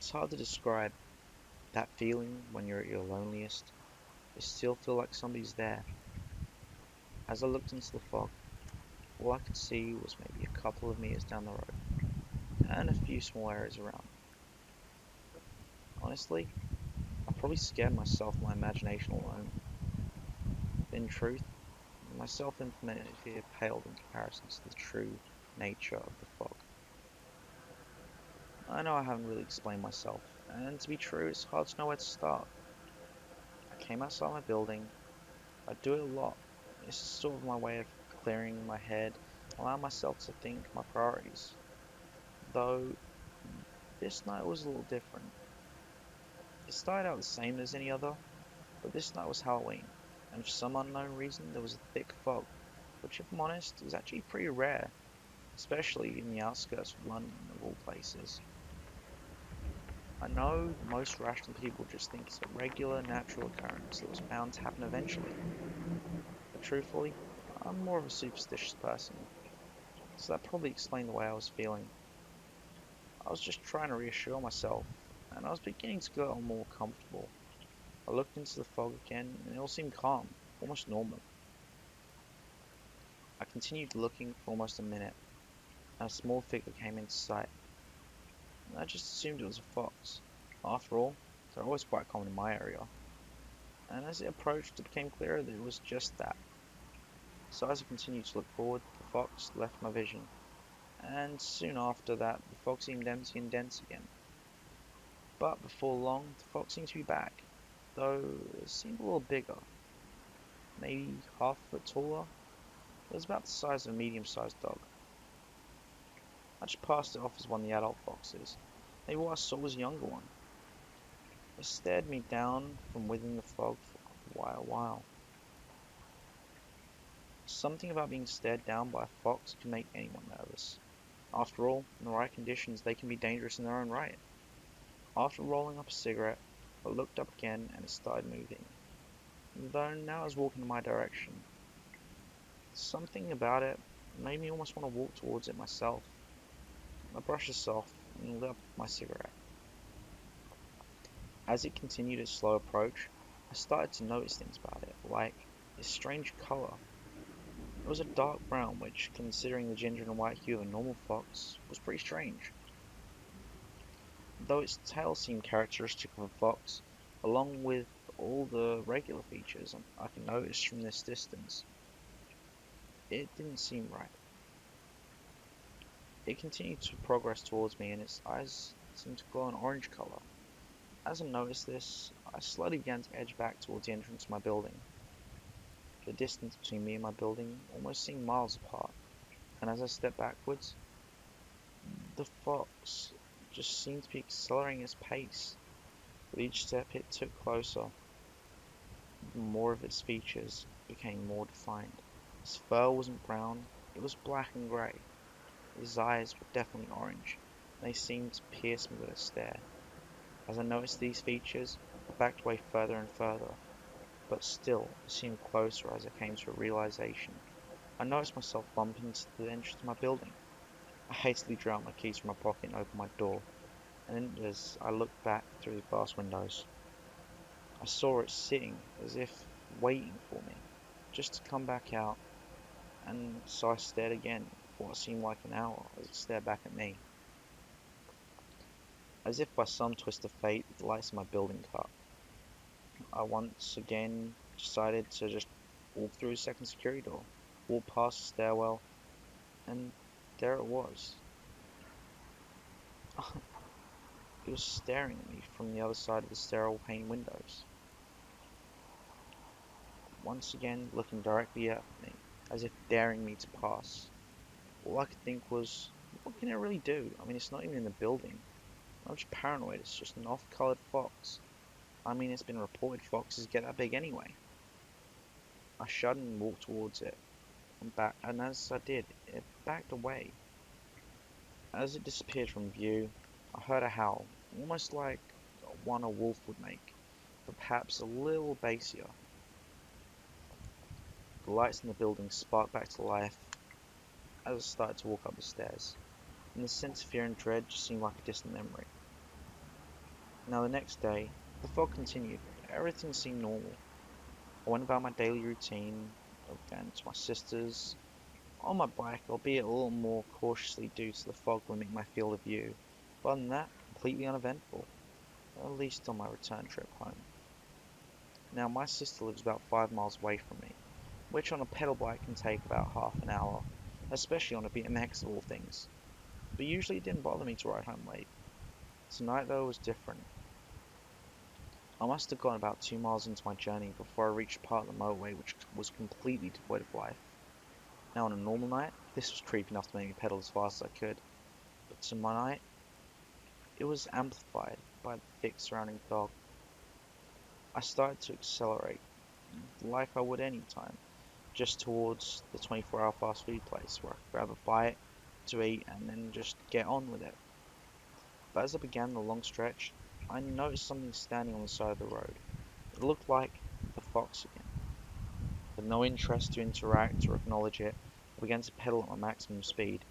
It's hard to describe that feeling when you're at your loneliest. You still feel like somebody's there. As I looked into the fog, all I could see was maybe a couple of meters down the road, and a few small areas around. Honestly, I probably scared myself my imagination alone. In truth, my self-implemented fear paled in comparison to the true nature of the fog. I know I haven't really explained myself, and to be true, it's hard to know where to start. I came outside my building. I do it a lot. It's sort of my way of clearing my head, allowing myself to think my priorities. Though this night was a little different. It started out the same as any other, but this night was Halloween, and for some unknown reason there was a thick fog, which if I'm honest is actually pretty rare, especially in the outskirts of London of all places. I know most rational people just think it's a regular natural occurrence that was bound to happen eventually, but truthfully, I'm more of a superstitious person, so that probably explained the way I was feeling. I was just trying to reassure myself, and I was beginning to get more comfortable. I looked into the fog again, and it all seemed calm, almost normal. I continued looking for almost a minute, and a small figure came into sight. I just assumed it was a fox. After all, they're always quite common in my area, and as it approached, it became clearer that it was just that. So as I continued to look forward, the fox left my vision, and soon after that, the fog seemed empty and dense again. But before long, the fox seemed to be back, though it seemed a little bigger, maybe half a foot taller. It was about the size of a medium-sized dog. I just passed it off as one of the adult foxes. Maybe what I saw was a younger one. It stared me down from within the fog for quite a while. Something about being stared down by a fox can make anyone nervous. After all, in the right conditions, they can be dangerous in their own right. After rolling up a cigarette, I looked up again and it started moving, though now it was walking in my direction. Something about it made me almost want to walk towards it myself. I brushed this off and lit up my cigarette. As it continued its slow approach, I started to notice things about it, like its strange color. It was a dark brown, which, considering the ginger and white hue of a normal fox, was pretty strange. Though its tail seemed characteristic of a fox, along with all the regular features I could notice from this distance, it didn't seem right. It continued to progress towards me and its eyes seemed to glow an orange color. As I noticed this, I slowly began to edge back towards the entrance of my building. The distance between me and my building almost seemed miles apart, and as I stepped backwards, the fox just seemed to be accelerating its pace. With each step it took closer, more of its features became more defined. His fur wasn't brown, it was black and grey. His eyes were definitely orange, and they seemed to pierce me with a stare. As I noticed these features, I backed away further and further, but still it seemed closer as I came to a realization. I noticed myself bump into the entrance to my building. I hastily drew out my keys from my pocket and opened my door, and as I looked back through the glass windows, I saw it sitting as if waiting for me, just to come back out, and so I stared again for what seemed like an hour as it stared back at me. As if by some twist of fate, the lights in my building cut. I once again decided to just walk through a second security door, walk past the stairwell, and there it was. It was staring at me from the other side of the sterile pane windows, once again looking directly at me, as if daring me to pass. All I could think was, what can it really do? I mean, it's not even in the building. I'm just paranoid, it's just an off-colored fox. I mean, it's been reported foxes get that big anyway. I shuddered and walked towards it, and as I did, it backed away. As it disappeared from view, I heard a howl, almost like one a wolf would make, but perhaps a little bassier. The lights in the building sparked back to life as I started to walk up the stairs, and the sense of fear and dread just seemed like a distant memory. Now the next day, the fog continued. Everything seemed normal. I went about my daily routine, again to my sister's, on my bike, albeit a little more cautiously due to the fog limiting my field of view. But other than that, completely uneventful, at least on my return trip home. Now my sister lives about 5 miles away from me, which on a pedal bike can take about half an hour, especially on a BMX of all things. But usually it didn't bother me to ride home late. Tonight though was different. I must have gone about 2 miles into my journey before I reached a part of the motorway which was completely devoid of life. Now on a normal night, this was creepy enough to make me pedal as fast as I could, but tonight it was amplified by the thick surrounding fog. I started to accelerate, like I would any time, just towards the 24-hour fast food place where I could grab a bite to eat and then just get on with it. But as I began the long stretch, I noticed something standing on the side of the road. It looked like the fox again. With no interest to interact or acknowledge it, I began to pedal at my maximum speed,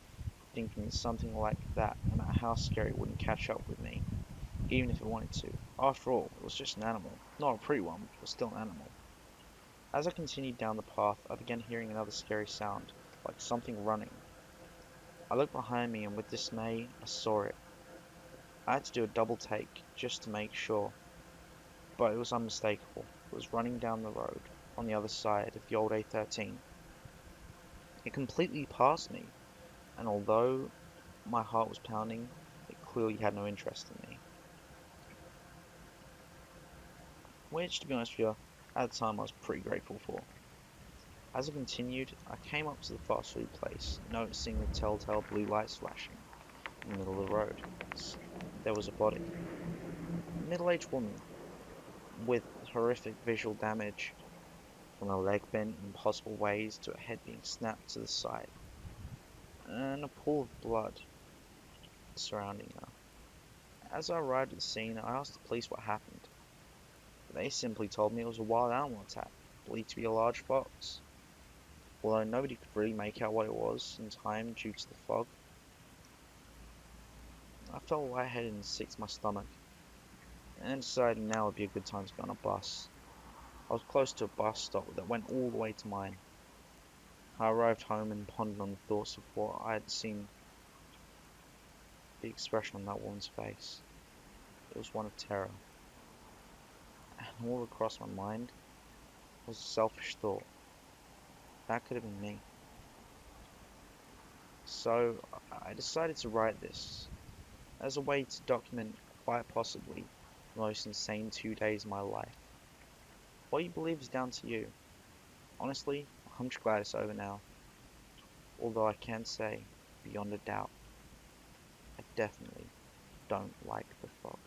thinking that something like that, no matter how scary, wouldn't catch up with me, even if it wanted to. After all, it was just an animal. Not a pretty one, but still an animal. As I continued down the path, I began hearing another scary sound, like something running. I looked behind me and with dismay, I saw it. I had to do a double take just to make sure, but it was unmistakable. It was running down the road on the other side of the old A13. It completely passed me, and although my heart was pounding, it clearly had no interest in me. Which, to be honest with you, at the time I was pretty grateful for. As I continued, I came up to the fast food place, noticing the telltale blue lights flashing in the middle of the road. There was a body. A middle-aged woman with horrific visual damage, from her leg bent in impossible ways to her head being snapped to the side, and a pool of blood surrounding her. As I arrived at the scene, I asked the police what happened. They simply told me it was a wild animal attack, believed to be a large fox. Although nobody could really make out what it was in time due to the fog, I felt lightheaded and sick to my stomach, and decided now would be a good time to go on a bus. I was close to a bus stop that went all the way to mine. I arrived home and pondered on the thoughts of what I had seen, the expression on that woman's face. It was one of terror, and all across my mind was a selfish thought. That could have been me. So I decided to write this as a way to document quite possibly the most insane 2 days of my life. What you believe is down to you. Honestly, I'm just glad it's over now. Although I can say, beyond a doubt, I definitely don't like the fog.